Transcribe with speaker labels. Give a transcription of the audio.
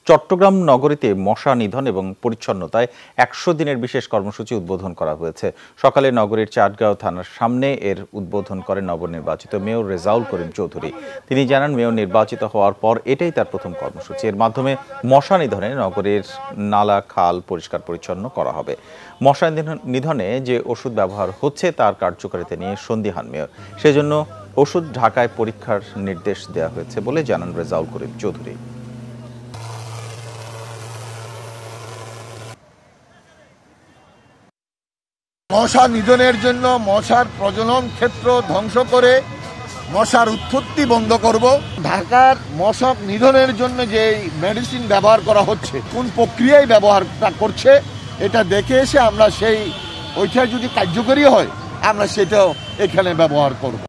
Speaker 1: চট্টগ্রাম নগরীতে মশা নিধন এবং পরিচ্ছন্নতায় ১০০ দিনের বিশেষ কর্মসূচি উদ্বোধন করা হয়েছে। সকালে নগরীর চাটগাঁও থানার সামনে এর উদ্বোধন করেন নবনির্বাচিত মেয়র রেজাউল করিম চৌধুরী। তিনি জানান, মেয়র নির্বাচিত হওয়ার পর এটাই তার প্রথম কর্মসূচি। এর মাধ্যমে মশা নিধনে নগরীর নালা খাল পরিষ্কার পরিচ্ছন্ন করা হবে। মশা নিধনে যে ওষুধ ব্যবহার হচ্ছে তার কার্যকারিতা নিয়ে সন্দিহান মেয়র। সেজন্য ওষুধ ঢাকায় পরীক্ষার নির্দেশ দেওয়া হয়েছে বলে জানান রেজাউল করিম চৌধুরী।
Speaker 2: মশা নিধনের জন্য মশার প্রজনন ক্ষেত্র ধ্বংস করে মশার উৎপত্তি বন্ধ করব। ঢাকার মশা নিধনের জন্য যে মেডিসিন ব্যবহার করা হচ্ছে, কোন প্রক্রিয়ায় ব্যবহারটা করছে এটা দেখে এসে আমরা ওইটা যদি কার্যকরী হয় আমরা সেটাও এখানে ব্যবহার করব।